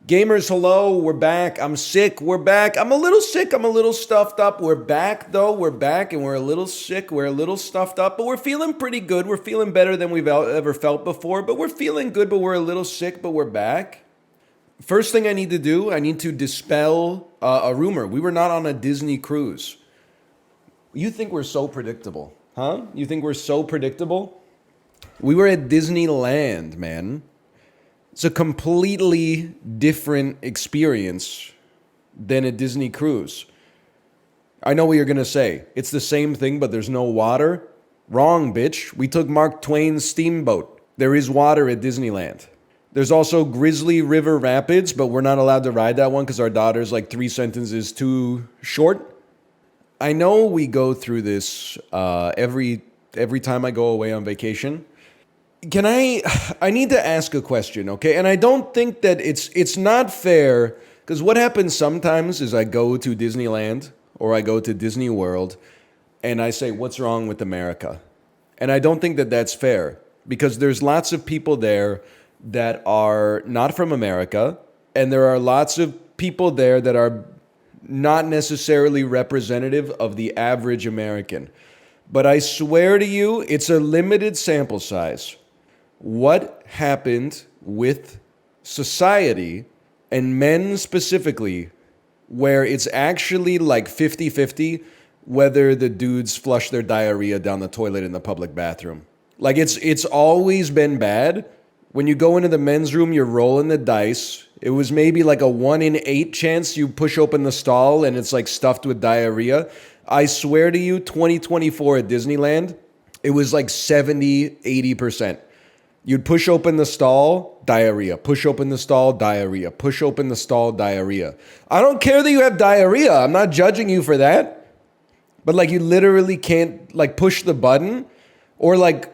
Gamers, hello, we're back. I'm sick, we're back. I'm a little sick, I'm a little stuffed up. We're back though, we're back and we're a little sick, we're a little stuffed up, but we're feeling pretty good. We're feeling better than we've ever felt before, but we're feeling good, but we're a little sick, but we're back. First thing I need to do, I need to dispel a rumor. We were not on a Disney cruise. You think we're so predictable, huh? You think we're so predictable? We were at Disneyland, man. It's a completely different experience than a Disney cruise. I know what you're going to say. It's the same thing, but there's no water. Wrong, bitch. We took Mark Twain's steamboat. There is water at Disneyland. There's also Grizzly River Rapids, but we're not allowed to ride that one because our daughter's like 3 sentences too short. I know we go through this every time I go away on vacation. I need to ask a question, okay? And I don't think that it's not fair, because what happens sometimes is I go to Disneyland or I go to Disney World and I say, what's wrong with America? And I don't think that that's fair, because there's lots of people there that are not from America, and there are lots of people there that are not necessarily representative of the average American. But I swear to you, it's a limited sample size. What happened with society, and men specifically, where it's actually like 50-50 whether the dudes flush their diarrhea down the toilet in the public bathroom. Like it's always been bad. When you go into the men's room, you're rolling the dice. It was maybe like a 1 in 8 chance you push open the stall and it's like stuffed with diarrhea. I swear to you, 2024 at Disneyland, it was like 70-80%. You'd push open the stall, diarrhea. Push open the stall, diarrhea. Push open the stall, diarrhea. I don't care that you have diarrhea. I'm not judging you for that. But like you literally can't like push the button, or like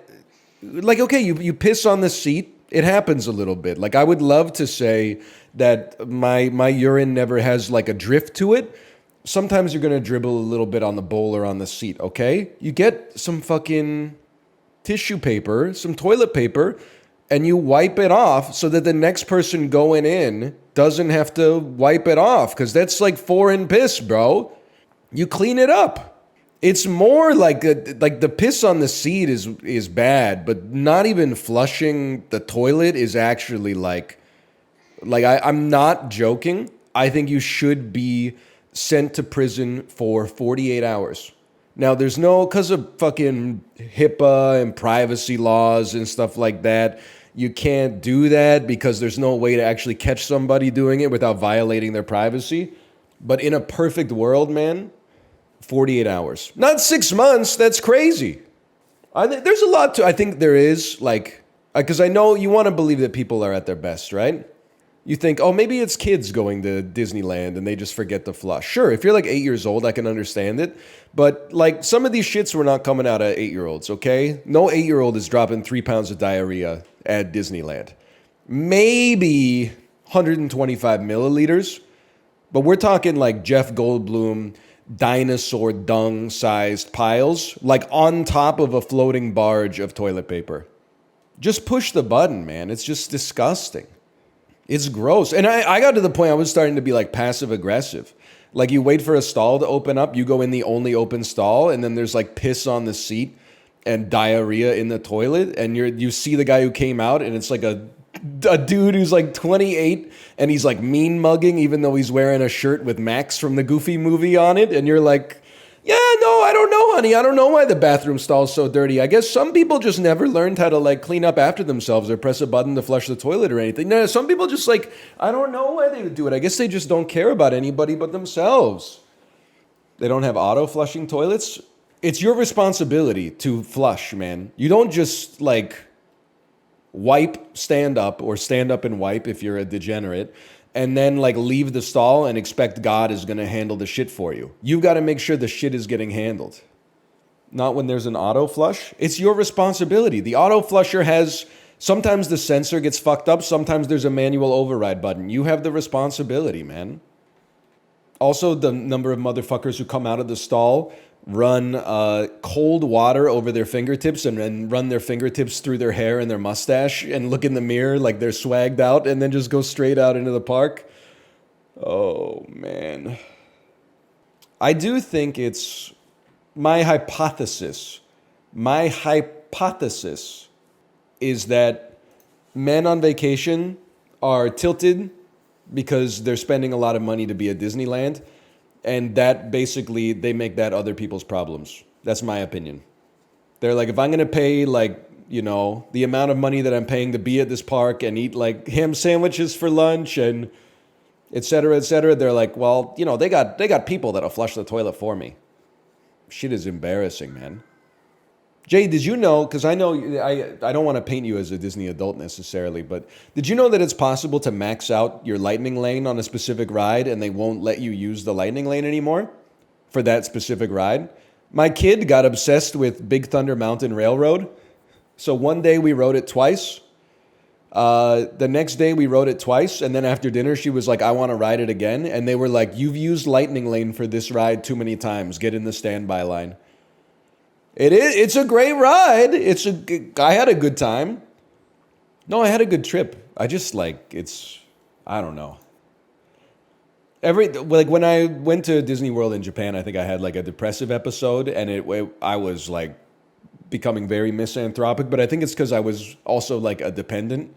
okay, you piss on the seat. It happens a little bit. Like I would love to say that my urine never has like a drift to it. Sometimes you're going to dribble a little bit on the bowl or on the seat, okay? You get some fucking tissue paper, some toilet paper, and you wipe it off so that the next person going in doesn't have to wipe it off, because that's like foreign piss, bro. You clean it up. It's more like the piss on the seat is bad, but not even flushing the toilet is actually like I'm not joking. I think you should be sent to prison for 48 hours. Now, there's no, because of fucking HIPAA and privacy laws and stuff like that, you can't do that because there's no way to actually catch somebody doing it without violating their privacy. But in a perfect world, man, 48 hours. Not 6 months. That's crazy. There's a lot to, I think there is, like, because I know you want to believe that people are at their best, right? You think, oh, maybe it's kids going to Disneyland and they just forget to flush. Sure, if you're like 8 years old, I can understand it. But like some of these shits were not coming out of 8-year-olds, okay? No 8-year-old is dropping 3 pounds of diarrhea at Disneyland. Maybe 125 milliliters. But we're talking like Jeff Goldblum dinosaur dung-sized piles, like on top of a floating barge of toilet paper. Just push the button, man. It's just disgusting. It's gross. And I got to the point I was starting to be like passive aggressive. Like you wait for a stall to open up, you go in the only open stall, and then there's like piss on the seat and diarrhea in the toilet, and you see the guy who came out, and it's like a dude who's like 28, and he's like mean mugging even though he's wearing a shirt with Max from the Goofy movie on it, and you're like, yeah, no, I don't know, honey. I don't know why the bathroom stall's so dirty. I guess some people just never learned how to like clean up after themselves or press a button to flush the toilet or anything. No, some people just like, I don't know why they would do it. I guess they just don't care about anybody but themselves. They don't have auto flushing toilets. It's your responsibility to flush, man. You don't just like wipe, stand up, or stand up and wipe if you're a degenerate, and then like leave the stall and expect God is going to handle the shit for you. You've got to make sure the shit is getting handled. Not when there's an auto flush. It's your responsibility. The auto flusher has, sometimes the sensor gets fucked up. Sometimes there's a manual override button. You have the responsibility, man. Also, the number of motherfuckers who come out of the stall run cold water over their fingertips and then run their fingertips through their hair and their mustache and look in the mirror like they're swagged out and then just go straight out into the park. Oh, man. I do think it's my hypothesis. My hypothesis is that men on vacation are tilted because they're spending a lot of money to be at Disneyland. And that basically, they make that other people's problems. That's my opinion. They're like, if I'm going to pay like, the amount of money that I'm paying to be at this park and eat like ham sandwiches for lunch and et cetera, they're like, well, they got people that'll flush the toilet for me. Shit is embarrassing, man. Jay, did you know, because I know, I don't want to paint you as a Disney adult necessarily, but did you know that it's possible to max out your lightning lane on a specific ride and they won't let you use the lightning lane anymore for that specific ride? My kid got obsessed with Big Thunder Mountain Railroad. So one day we rode it twice. The next day we rode it twice. And then after dinner, she was like, I want to ride it again. And they were like, you've used lightning lane for this ride too many times. Get in the standby line. It's a great ride. I had a good time. No, I had a good trip. I just I don't know. When I went to Disney World in Japan, I think I had like a depressive episode and I was like becoming very misanthropic, but I think it's because I was also like a dependent.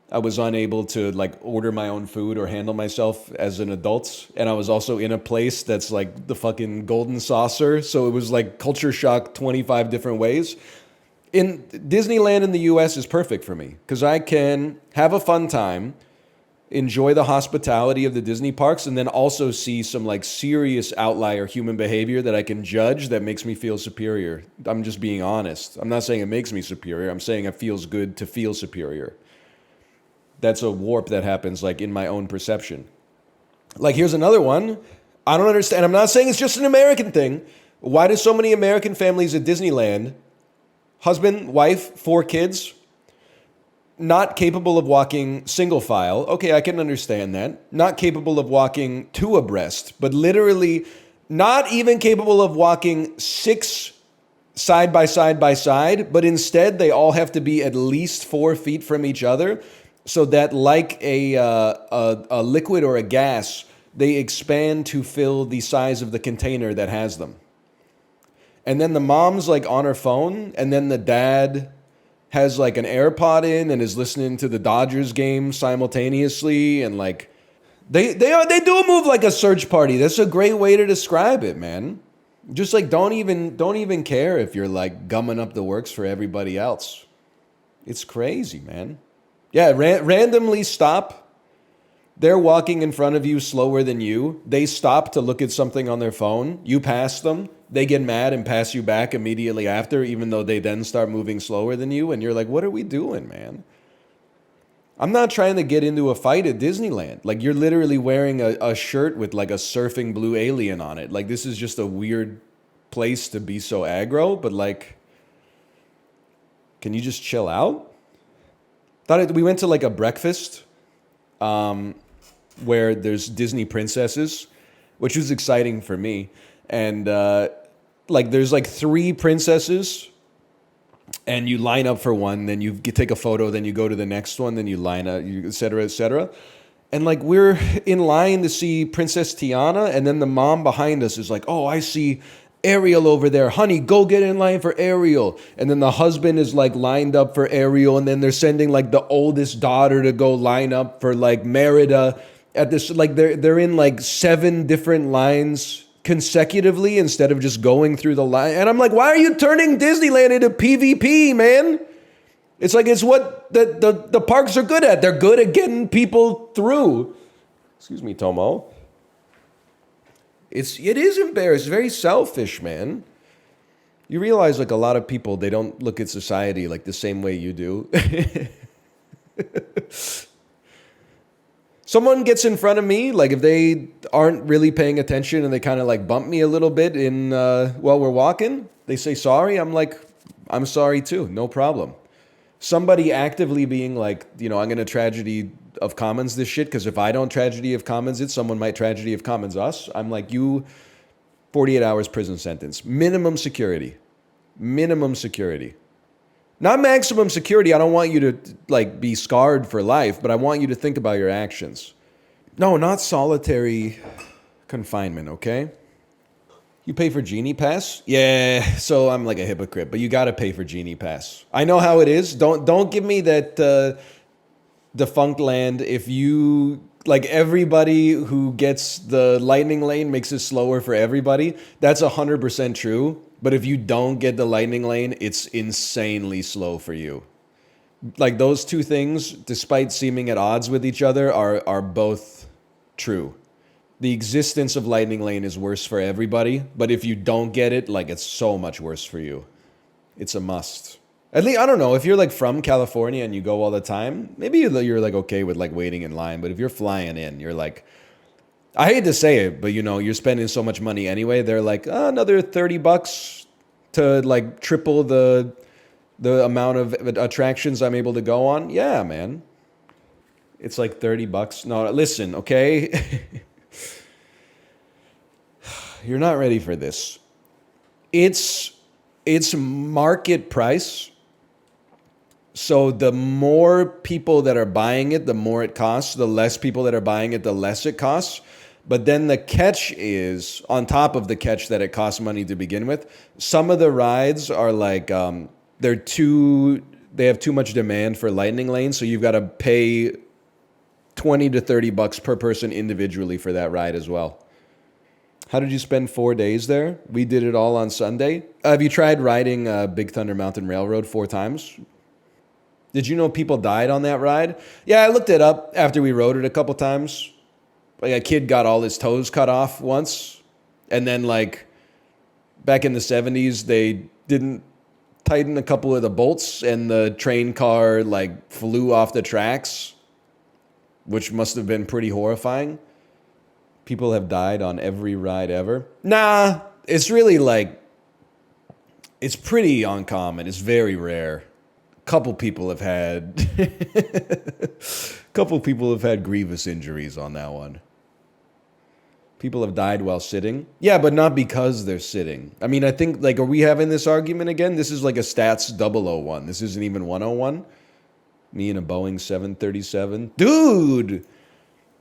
I was unable to like order my own food or handle myself as an adult. And I was also in a place that's like the fucking golden saucer. So it was like culture shock 25 different ways. In Disneyland in the US is perfect for me because I can have a fun time, enjoy the hospitality of the Disney parks, and then also see some like serious outlier human behavior that I can judge that makes me feel superior. I'm just being honest. I'm not saying it makes me superior. I'm saying it feels good to feel superior. That's a warp that happens like in my own perception. Like here's another one. I don't understand. I'm not saying it's just an American thing. Why do so many American families at Disneyland, husband, wife, 4 kids, not capable of walking single file? Okay, I can understand that. Not capable of walking 2 abreast, but literally not even capable of walking 6 side by side, but instead they all have to be at least 4 feet from each other. So that like a liquid or a gas, they expand to fill the size of the container that has them. And then the mom's like on her phone, and then the dad has like an AirPod in and is listening to the Dodgers game simultaneously, and like they do move like a search party. That's a great way to describe it, man. Just like don't even care if you're like gumming up the works for everybody else. It's crazy, man. Yeah, randomly stop. They're walking in front of you slower than you. They stop to look at something on their phone. You pass them. They get mad and pass you back immediately after, even though they then start moving slower than you. And you're like, what are we doing, man? I'm not trying to get into a fight at Disneyland. Like, you're literally wearing a shirt with like a surfing blue alien on it. Like, this is just a weird place to be so aggro. But like, can you just chill out? We went to like a breakfast where there's Disney princesses, which was exciting for me. And like there's like 3 princesses and you line up for one, then you take a photo, then you go to the next one, then you line up, et cetera, et cetera. And like we're in line to see Princess Tiana, and then the mom behind us is like, oh, I see Ariel over there. Honey, go get in line for Ariel. And then the husband is like lined up for Ariel, and then they're sending like the oldest daughter to go line up for like Merida at this, like they're in like 7 different lines consecutively instead of just going through the line. And I'm like, why are you turning Disneyland into PvP, man? It's like it's what the parks are good at. They're good at getting people through. Excuse me, Tomo. It is embarrassing. It's very selfish, man. You realize like a lot of people, they don't look at society like the same way you do. Someone gets in front of me, like if they aren't really paying attention and they kind of like bump me a little bit while we're walking, they say sorry. I'm like, I'm sorry too, no problem. Somebody actively being like, I'm going to tragedy of commons this shit, because if I don't tragedy of commons it, someone might tragedy of commons us. I'm like, you 48 hours prison sentence. Minimum security. Minimum security. Not maximum security. I don't want you to like be scarred for life, but I want you to think about your actions. No, not solitary confinement, okay? You pay for Genie Pass? Yeah, so I'm like a hypocrite, but you gotta pay for Genie Pass. I know how it is. Don't give me that defunct land. If you like everybody who gets the lightning lane makes it slower for everybody, that's 100% true. But if you don't get the lightning lane, it's insanely slow for you. Like those two things, despite seeming at odds with each other, are both true. The existence of lightning lane is worse for everybody, but if you don't get it, like it's so much worse for you. It's a must. At least, I don't know, if you're like from California and you go all the time, maybe you're like okay with like waiting in line, but if you're flying in, you're like, I hate to say it, but you know, you're spending so much money anyway. They're like, another $30 to like triple the amount of attractions I'm able to go on. Yeah, man. It's like $30. No, listen, okay? You're not ready for this. It's market price. So the more people that are buying it, the more it costs. The less people that are buying it, the less it costs. But then the catch is, on top of the catch that it costs money to begin with, some of the rides are like, they have too much demand for lightning lanes, so you've got to pay $20 to $30 per person individually for that ride as well. How did you spend 4 days there? We did it all on Sunday. Have you tried riding Big Thunder Mountain Railroad 4 times? Did you know people died on that ride? Yeah, I looked it up after we rode it a couple times. Like a kid got all his toes cut off once. And then like back in the 70s, they didn't tighten a couple of the bolts and the train car like flew off the tracks, which must have been pretty horrifying. People have died on every ride ever. Nah, it's really like, it's pretty uncommon. It's very rare. Couple people have had grievous injuries on that one. People have died while sitting. Yeah, but not because they're sitting. I mean, I think, like, are we having this argument again? This is like a stats 001. This isn't even 101. Me in a Boeing 737. Dude!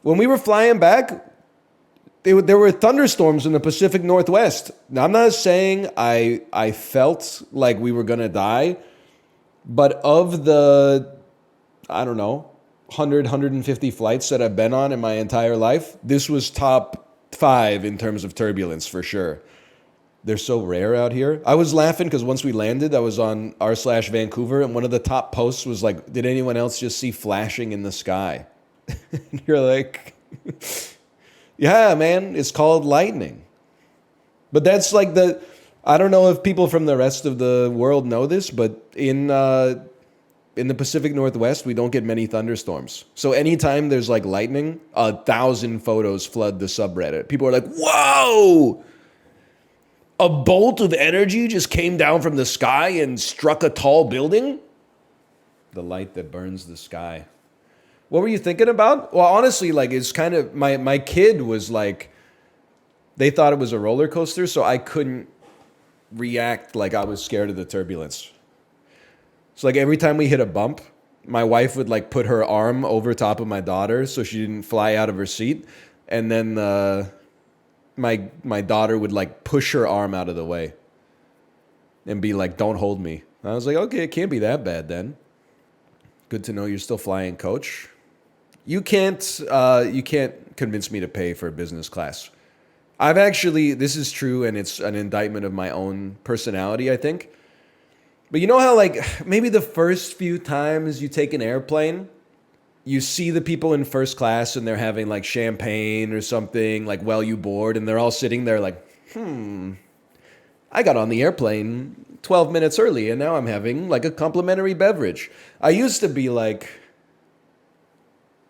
When we were flying back, there were thunderstorms in the Pacific Northwest. Now, I'm not saying I felt like we were going to die, but of the, I don't know, 100, 150 flights that I've been on in my entire life, this was top 5 in terms of turbulence for sure. They're so rare out here. I was laughing because once we landed, I was on r/Vancouver, and one of the top posts was like, did anyone else just see flashing in the sky? And you're like, yeah, man, it's called lightning. But that's like I don't know if people from the rest of the world know this, but in the Pacific Northwest, we don't get many thunderstorms. So anytime there's like lightning, 1,000 photos flood the subreddit. People are like, whoa! A bolt of energy just came down from the sky and struck a tall building? The light that burns the sky. What were you thinking about? Well, honestly, like it's kind of, my kid was like, they thought it was a roller coaster, so I couldn't react like I was scared of the turbulence. So like every time we hit a bump, my wife would like put her arm over top of my daughter so she didn't fly out of her seat. And then my daughter would like push her arm out of the way and be like, don't hold me. And I was like, okay, it can't be that bad then. Good to know you're still flying, coach. You can't convince me to pay for business class. I've actually, this is true, and it's an indictment of my own personality, I think. But you know how, like, maybe the first few times you take an airplane, you see the people in first class and they're having, like, champagne or something, like, while you board, and they're all sitting there like, I got on the airplane 12 minutes early, and now I'm having, like, a complimentary beverage. I used to be, like,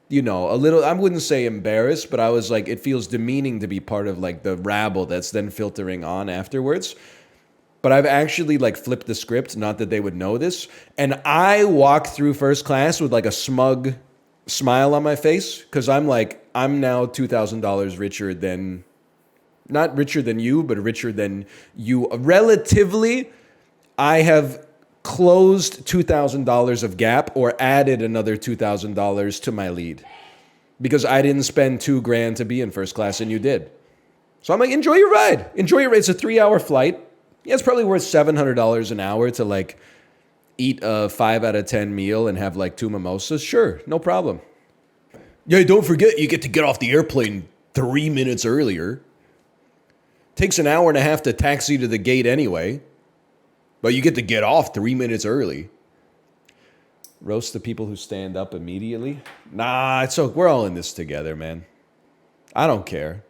you know, a little, I wouldn't say embarrassed, but I was like, it feels demeaning to be part of, like, the rabble that's then filtering on afterwards. But I've actually like flipped the script, not that they would know this. And I walk through first class with like a smug smile on my face because I'm like, I'm now $2,000 richer than Not richer than you, but richer than you. Relatively, I have closed $2,000 of gap or added another $2,000 to my lead because I didn't spend $2,000 to be in first class and you did. So I'm like, enjoy your ride. Enjoy your ride. It's a 3-hour flight. Yeah, it's probably worth $700 an hour to like eat a 5 out of 10 meal and have like 2 mimosas. Sure, no problem. Yeah, don't forget you get to get off the airplane 3 minutes earlier. Takes an hour and a half to taxi to the gate anyway. But you get to get off 3 minutes early. Roast the people who stand up immediately. Nah, we're all in this together, man. I don't care.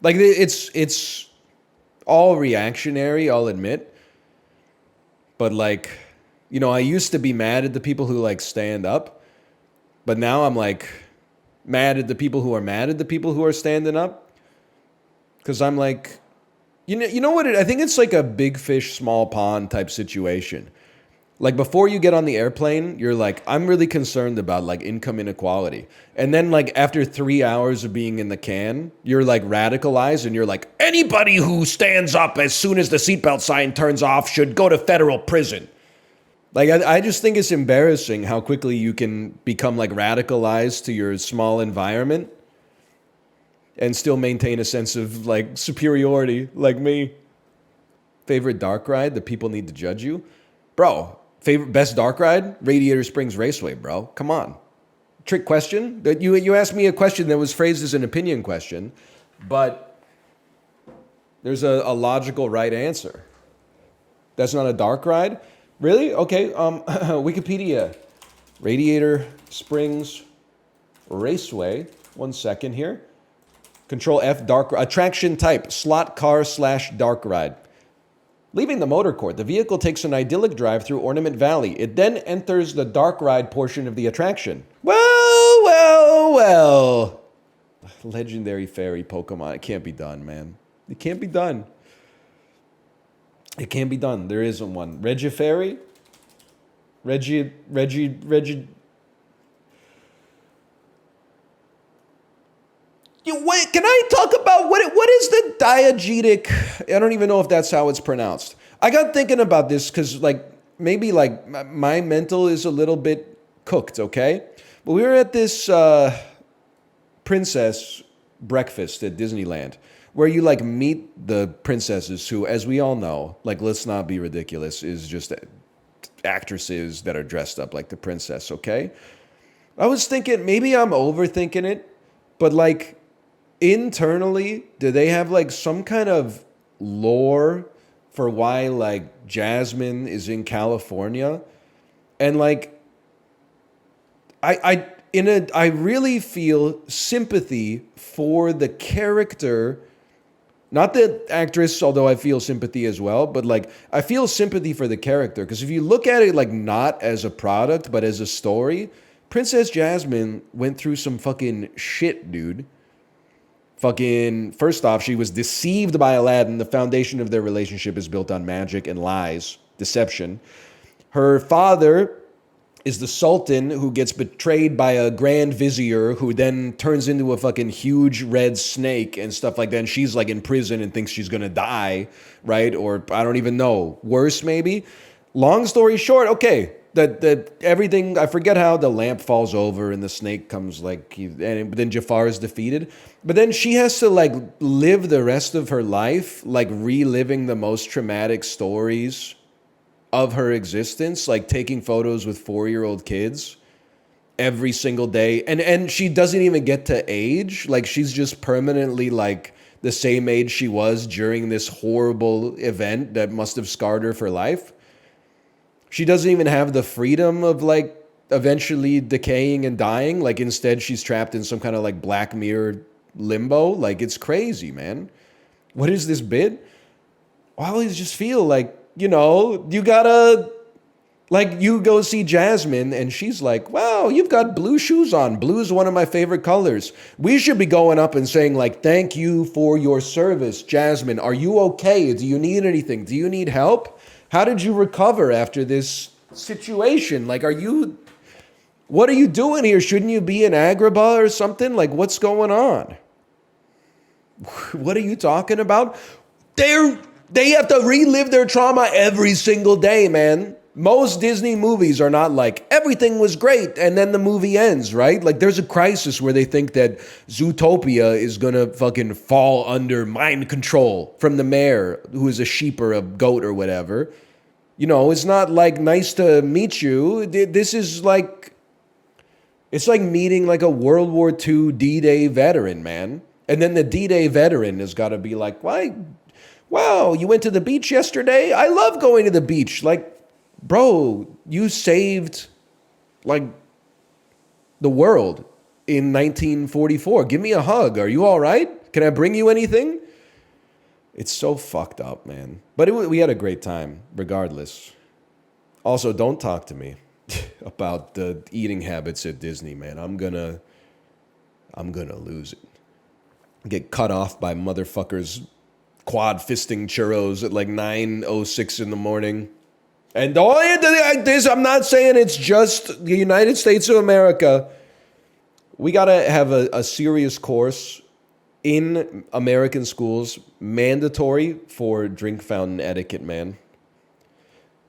Like it's all reactionary, I'll admit. But like, you know, I used to be mad at the people who like stand up, but now I'm like mad at the people who are mad at the people who are standing up. Cause I'm like, you know what? I think it's like a big fish, small pond type situation. Like before you get on the airplane, you're like, I'm really concerned about like income inequality. And then like after 3 hours of being in the can, you're like radicalized and you're like, anybody who stands up as soon as the seatbelt sign turns off should go to federal prison. Like I just think it's embarrassing how quickly you can become like radicalized to your small environment and still maintain a sense of like superiority like me. Favorite dark ride? The people need to judge you? Bro, best dark ride? Radiator Springs Raceway, bro. Come on. Trick question? You asked me a question that was phrased as an opinion question, but there's a logical right answer. That's not a dark ride? Really? Okay, Wikipedia. Radiator Springs Raceway. 1 second here. Control F, dark attraction type, slot car / dark ride. Leaving the motor court, the vehicle takes an idyllic drive through Ornament Valley. It then enters the dark ride portion of the attraction. Well. Legendary fairy Pokemon. It can't be done, man. It can't be done. It can't be done. There isn't one. Regifairy? Reggie. Wait, can I talk about what is the diegetic? I don't even know if that's how it's pronounced. I got thinking about this because like maybe like my mental is a little bit cooked, okay? But we were at this princess breakfast at Disneyland where you like meet the princesses who, as we all know, like let's not be ridiculous, is just actresses that are dressed up like the princess, okay? I was thinking maybe I'm overthinking it, but like internally, do they have like some kind of lore for why like Jasmine is in California? And like I really feel sympathy for the character, not the actress, although I feel sympathy as well, but like I feel sympathy for the character because if you look at it like not as a product but as a story, Princess Jasmine went through some fucking shit, dude. Fucking, first off, she was deceived by Aladdin. The foundation of their relationship is built on magic and lies, deception. Her father is the Sultan who gets betrayed by a Grand Vizier who then turns into a fucking huge red snake and stuff like that. And she's like in prison and thinks she's gonna die, right? Or I don't even know. Worse, maybe. Long story short, okay. Everything, I forget how the lamp falls over and the snake comes like, and then Jafar is defeated. But then she has to like live the rest of her life, like reliving the most traumatic stories of her existence, like taking photos with 4-year-old kids every single day. And she doesn't even get to age. Like she's just permanently like the same age she was during this horrible event that must have scarred her for life. She doesn't even have the freedom of like eventually decaying and dying. Like instead she's trapped in some kind of like Black Mirror limbo. Like it's crazy, man. What is this bit? I always just feel like, you know, you gotta, like you go see Jasmine and she's like, wow, you've got blue shoes on. Blue is one of my favorite colors. We should be going up and saying like, thank you for your service, Jasmine. Are you okay? Do you need anything? Do you need help? How did you recover after this situation? Like, what are you doing here? Shouldn't you be in Agrabah or something? Like, what's going on? What are you talking about? They're they have to relive their trauma every single day, man. Most Disney movies are not like everything was great and then the movie ends, right? Like there's a crisis where they think that Zootopia is gonna fucking fall under mind control from the mayor, who is a sheep or a goat or whatever. You know, it's not like nice to meet you. This is like it's like meeting like a World War II D-Day veteran, man. And then the D-Day veteran has got to be like, why? Wow, you went to the beach yesterday? I love going to the beach. Like, bro, you saved like the world in 1944. Give me a hug. Are you all right? Can I bring you anything? It's so fucked up, man. But we had a great time, regardless. Also, don't talk to me about the eating habits at Disney, man. I'm gonna lose it. Get cut off by motherfuckers quad fisting churros at like 9:06 in the morning. And I'm not saying it's just the United States of America. We gotta have a serious course in American schools, mandatory for drink fountain etiquette, man.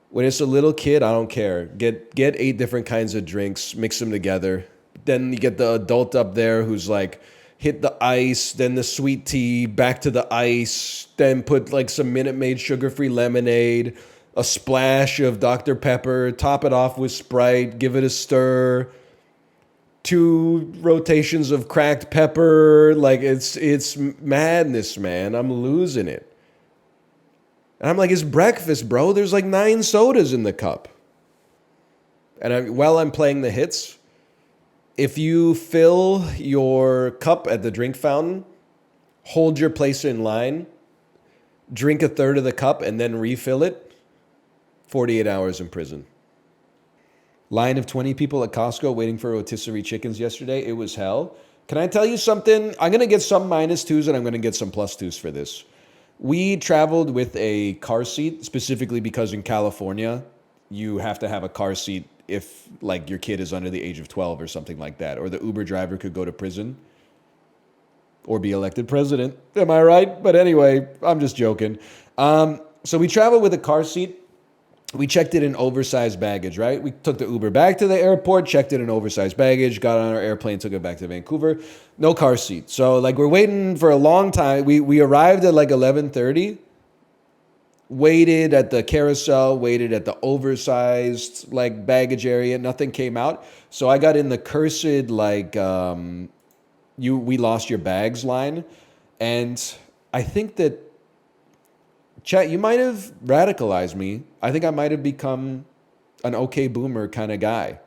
When it's a little kid, I don't care. Get 8 different kinds of drinks, mix them together. Then you get the adult up there who's like, hit the ice, then the sweet tea, back to the ice, then put like some Minute Maid sugar-free lemonade, a splash of Dr. Pepper, top it off with Sprite, give it a stir, 2 rotations of cracked pepper. Like it's madness, man. I'm losing it. And I'm like, it's breakfast, bro. There's like 9 sodas in the cup. And while I'm playing the hits, if you fill your cup at the drink fountain, hold your place in line, drink a third of the cup, and then refill it, 48 hours in prison. Line of 20 people at Costco waiting for rotisserie chickens yesterday. It was hell. Can I tell you something? I'm going to get some -2s and I'm going to get some +2s for this. We traveled with a car seat specifically because in California, you have to have a car seat if like your kid is under the age of 12 or something like that, or the Uber driver could go to prison or be elected president. Am I right? But anyway, I'm just joking. So we traveled with a car seat. We checked it in oversized baggage, right? We took the Uber back to the airport, checked it in oversized baggage, got on our airplane, took it back to Vancouver. No car seat. So like we're waiting for a long time. We arrived at like 11:30. Waited at the carousel, waited at the oversized like baggage area. Nothing came out. So I got in the cursed like we lost your bags line. And I think that Chat, you might have radicalized me. I think I might have become an okay boomer kind of guy.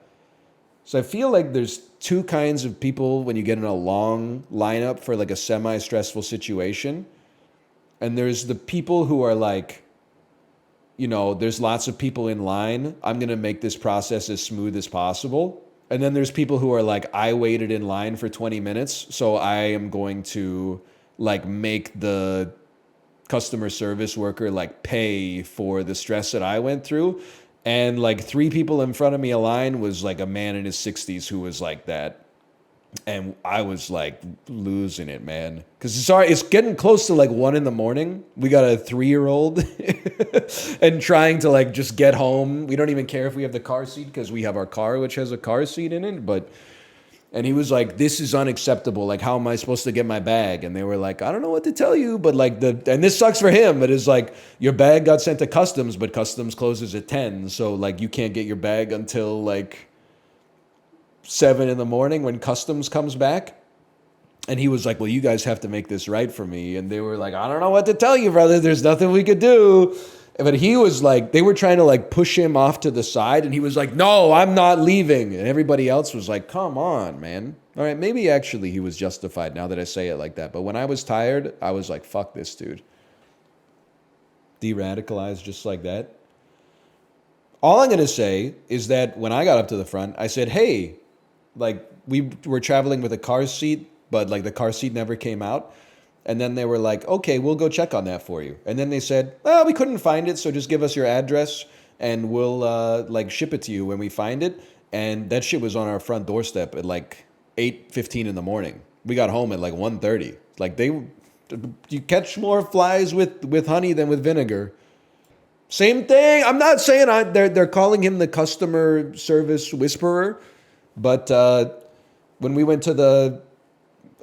So I feel like there's 2 kinds of people when you get in a long lineup for like a semi-stressful situation. And there's the people who are like, you know, there's lots of people in line. I'm going to make this process as smooth as possible. And then there's people who are like, I waited in line for 20 minutes, so I am going to like make the customer service worker like pay for the stress that I went through. And like 3 people in front of me a line was like a man in his 60s who was like that. And I was like losing it, man. Because it's getting close to like 1 a.m. We got a 3-year-old and trying to like just get home. We don't even care if we have the car seat because we have our car, which has a car seat in it. And he was like, this is unacceptable. Like, how am I supposed to get my bag? And they were like, I don't know what to tell you. But like and this sucks for him. But it's like, your bag got sent to customs, but customs closes at 10. So like, you can't get your bag until like 7 a.m. when customs comes back. And he was like, well, you guys have to make this right for me. And they were like, I don't know what to tell you, brother. There's nothing we could do. But he was like, they were trying to like push him off to the side. And he was like, no, I'm not leaving. And everybody else was like, come on, man. All right, maybe actually he was justified now that I say it like that. But when I was tired, I was like, fuck this dude. De-radicalized just like that. All I'm going to say is that when I got up to the front, I said, hey, like we were traveling with a car seat, but like the car seat never came out. And then they were like, okay, we'll go check on that for you. And then they said, well, we couldn't find it, so just give us your address and we'll like ship it to you when we find it. And that shit was on our front doorstep at like 8:15 in the morning. We got home at like 1:30. Like You catch more flies with honey than with vinegar. Same thing. I'm not saying they're calling him the customer service whisperer, but when we went to the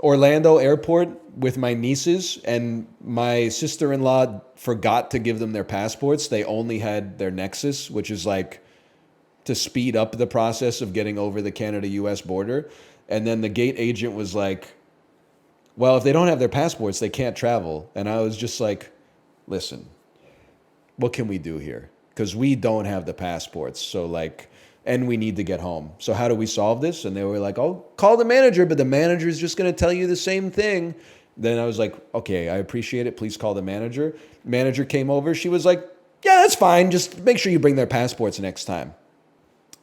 Orlando airport with my nieces and my sister-in-law forgot to give them their passports, they only had their Nexus, which is like to speed up the process of getting over the Canada-US border. And then the gate agent was like, well, if they don't have their passports, they can't travel. And I was just like, listen, what can we do here? Because we don't have the passports. So like, and we need to get home. So how do we solve this? And they were like, oh, call the manager, but the manager is just going to tell you the same thing. Then I was like, okay, I appreciate it. Please call the manager. Manager came over. She was like, yeah, that's fine. Just make sure you bring their passports next time.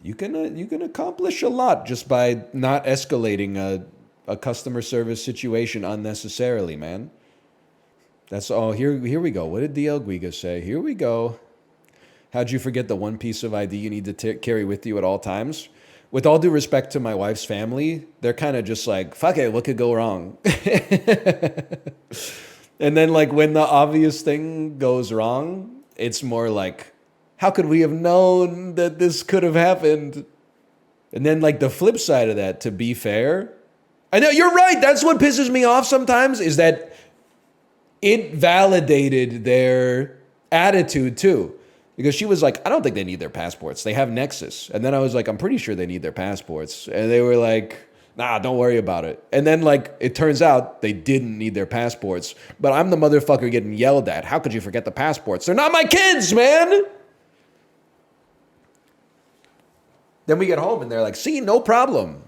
You can accomplish a lot just by not escalating a customer service situation unnecessarily, man. That's all. Here we go. What did DL Guiga say? Here we go. How'd you forget the one piece of ID you need to carry with you at all times? With all due respect to my wife's family, they're kind of just like, fuck it, what could go wrong? And then like when the obvious thing goes wrong, it's more like, how could we have known that this could have happened? And then like the flip side of that, to be fair, I know you're right. That's what pisses me off sometimes, is that it validated their attitude too. Because she was like, I don't think they need their passports. They have Nexus. And then I was like, I'm pretty sure they need their passports. And they were like, nah, don't worry about it. And then like, it turns out they didn't need their passports. But I'm the motherfucker getting yelled at. How could you forget the passports? They're not my kids, man. Then we get home and they're like, see, no problem.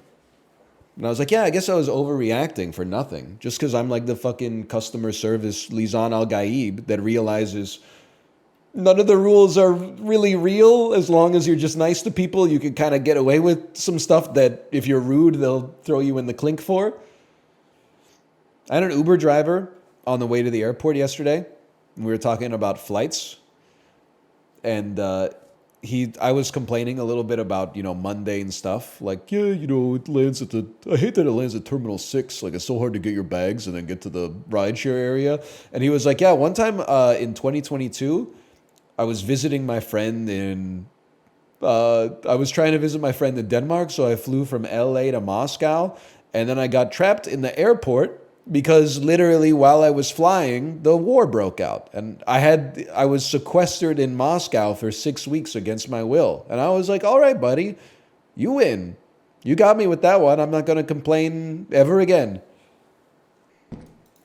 And I was like, yeah, I guess I was overreacting for nothing. Just because I'm like the fucking customer service Lisan Al Gaib that realizes none of the rules are really real. As long as you're just nice to people, you can kind of get away with some stuff that if you're rude, they'll throw you in the clink for. I had an Uber driver on the way to the airport yesterday. And we were talking about flights. And I was complaining a little bit about, mundane stuff. Like, yeah, it lands I hate that it lands at Terminal 6. Like, it's so hard to get your bags and then get to the rideshare area. And he was like, yeah, one time in 2022, I was visiting my friend I was trying to visit my friend in Denmark. So I flew from LA to Moscow. And then I got trapped in the airport because literally while I was flying, the war broke out. And I was sequestered in Moscow for 6 weeks against my will. And I was like, all right, buddy, you win. You got me with that one. I'm not going to complain ever again.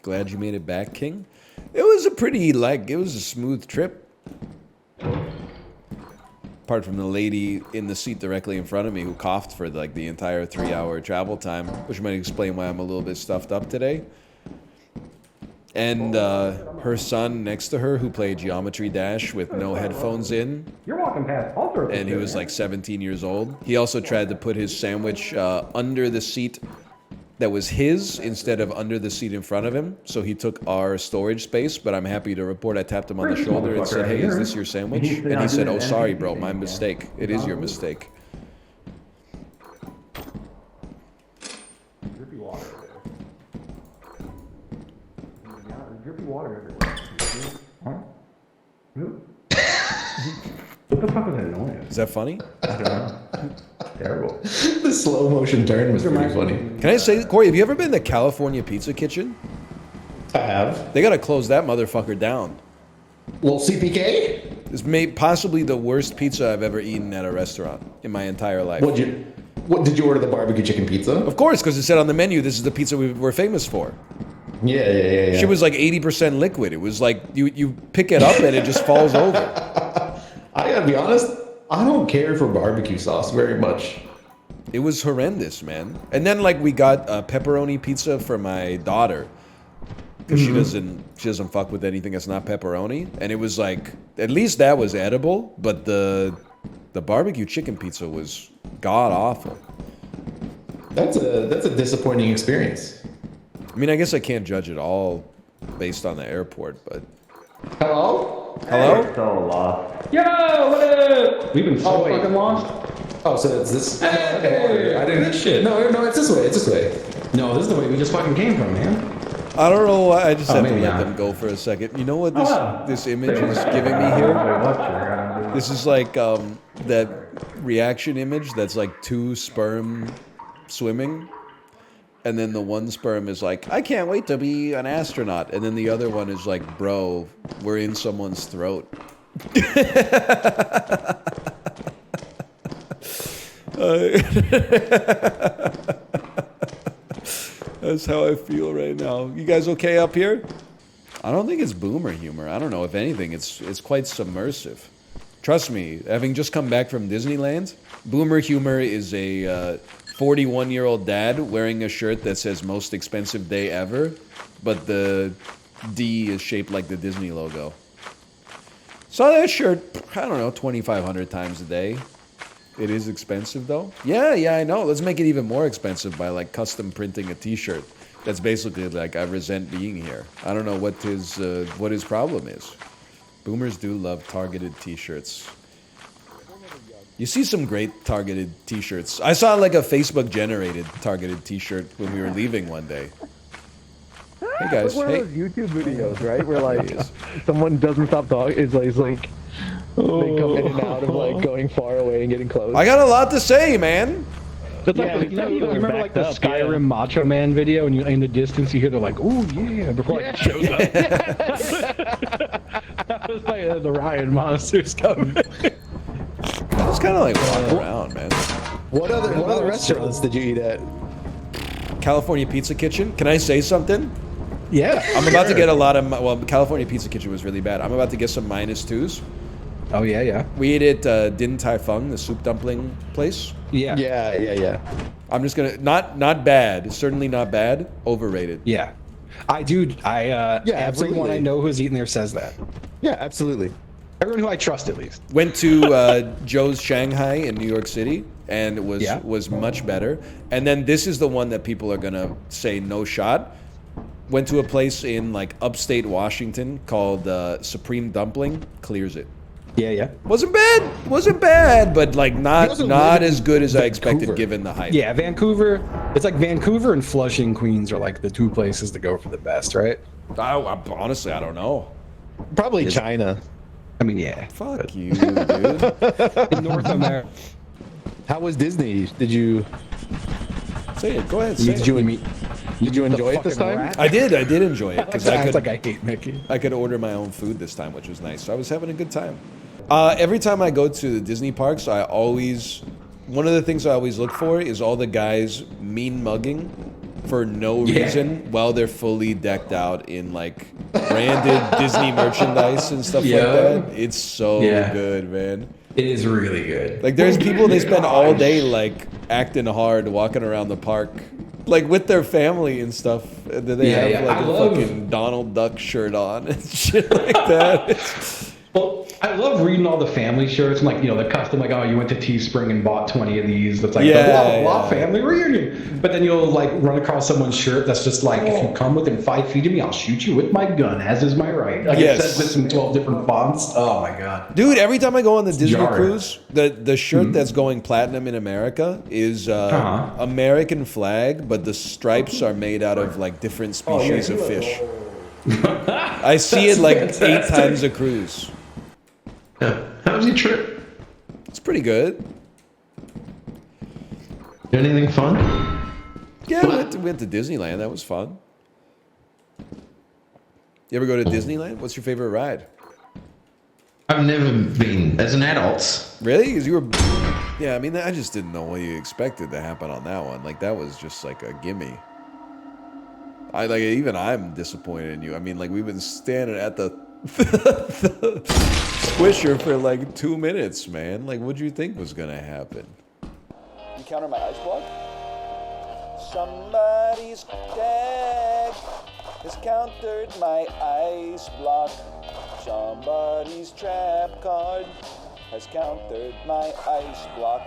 Glad you made it back, King. It was it was a smooth trip. Apart from the lady in the seat directly in front of me who coughed for the entire 3-hour travel time, which might explain why I'm a little bit stuffed up today. And her son next to her who played Geometry Dash with no headphones in. You're walking past all sorts. And he was like 17 years old. He also tried to put his sandwich under the seat that was his instead of under the seat in front of him. So he took our storage space, but I'm happy to report I tapped him on the shoulder and said, hey, is this your sandwich? And he said, oh, sorry, bro, my mistake. It is your mistake. Drippy water there. Drippy water everywhere. Huh? What the fuck was that noise? Is that funny? I don't know. Terrible. The slow motion turn was pretty funny. Can I say, Corey, have you ever been to California Pizza Kitchen? I have. They got to close that motherfucker down. Little CPK? It's possibly the worst pizza I've ever eaten at a restaurant in my entire life. What did you order, the barbecue chicken pizza? Of course, because it said on the menu, this is the pizza we're famous for. Yeah. She was like 80% liquid. It was like you pick it up and it just falls over. I gotta be honest, I don't care for barbecue sauce very much. It was horrendous, man. And then we got a pepperoni pizza for my daughter because she doesn't fuck with anything that's not pepperoni. And it was like, at least that was edible, but the barbecue chicken pizza was god awful. That's a disappointing experience. I mean, I guess I can't judge it all based on the airport, but Hello? hello? We're so lost. Yo, what up? We've been so fucking lost. Oh, so it's this. Hey, I didn't. This shit. No, it's this way. It's this way. No, this is the way we just fucking came from, man. I don't know why. I just have to maybe let not. them go for a second. You know what wow. this image is giving me here? This is like that reaction image that's like two sperm swimming. And then the one sperm is like, I can't wait to be an astronaut. And then the other one is like, bro, we're in someone's throat. That's how I feel right now. You guys okay up here? I don't think it's boomer humor. I don't know. If anything, it's quite submersive. Trust me, having just come back from Disneyland, boomer humor is a 41-year-old dad wearing a shirt that says most expensive day ever, but the D is shaped like the Disney logo. Saw that shirt, I don't know, 2,500 times a day. It is expensive though. Yeah, I know. Let's make it even more expensive by like custom printing a t-shirt. That's basically like, I resent being here. I don't know what his problem is. Boomers do love targeted t-shirts. You see some great targeted t-shirts. I saw like a Facebook generated targeted t-shirt when we were leaving one day. Hey guys, One hey. of those YouTube videos, right? Where like someone doesn't stop talking. It's like they come in and out of like going far away and getting close. I got a lot to say, man. That's Yeah, like, you remember like the Skyrim Macho Man video, and you in the distance you hear they're like, "Ooh yeah," before it shows up. That was like the Ryan monsters coming. I was kind of like walking around, man. What other restaurants did you eat at? California Pizza Kitchen. Can I say something? Yeah. I'm about to get a lot of, well, California Pizza Kitchen was really bad. I'm about to get some -2s. Oh yeah. We ate at Din Tai Fung, the soup dumpling place. Yeah. Yeah. I'm just gonna, not bad, certainly not bad, overrated. Yeah. Everyone absolutely. I know who's eaten there says that. Yeah, absolutely. Everyone who I trust, at least. Went to Joe's Shanghai in New York City, and it Yeah. was much better. And then this is the one that people are gonna say no shot. Went to a place in like upstate Washington called Supreme Dumpling. Clears it. Yeah. Wasn't bad, but like not as good as I expected Vancouver. given the hype. Yeah, Vancouver. It's like Vancouver and Flushing, Queens are like the two places to go for the best, right? Honestly, I don't know. Probably China. I mean, yeah. Fuck you, dude. In North America. How was Disney? Did you Say it. Go ahead. Say did you it. did you enjoy it this fucking time? rat. I did enjoy it because I It's could like I hate Mickey. I could order my own food this time, which was nice. So I was having a good time. Every time I go to the Disney parks, one of the things I always look for is all the guys mean mugging for no reason while they're fully decked out in like branded Disney merchandise and stuff like that. It's so good, man. It is really good. Like there's people, they spend all day like acting hard, walking around the park, like with their family and stuff. And then they have like a fucking Donald Duck shirt on and shit like that. Well, I love reading all the family shirts and like, you know, the custom, like, oh, you went to Teespring and bought 20 of these. That's like the blah, blah, blah family reunion. But then you'll like run across someone's shirt that's just like, if you come within 5 feet of me, I'll shoot you with my gun, as is my right. Like it says this in 12 different fonts. Oh my God. Dude, every time I go on the Disney jarring. cruise, the shirt that's going platinum in America is American flag, but the stripes are made out of like different species of fish. I see it like fantastic. 8 times a cruise. How was your trip? It's pretty good. Do anything fun? Yeah, we went to Disneyland. That was fun. You ever go to Disneyland? What's your favorite ride? I've never been as an adult. Really? Because you were... Yeah, I mean, I just didn't know what you expected to happen on that one. Like, that was just like a gimme. Even I'm disappointed in you. I mean, like, we've been standing at the squisher for like 2 minutes, man. Like, what'd you think was gonna happen? You counter my ice block? Somebody's tag has countered my ice block. Somebody's trap card has countered my ice block.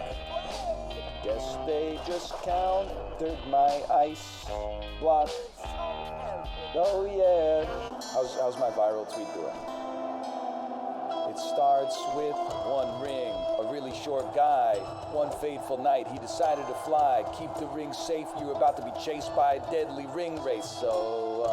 Guess they just countered my ice block. Oh yeah. How's my viral tweet doing? It starts with one ring. A really short guy. One fateful night, he decided to fly. Keep the ring safe, you're about to be chased by a deadly ring race. So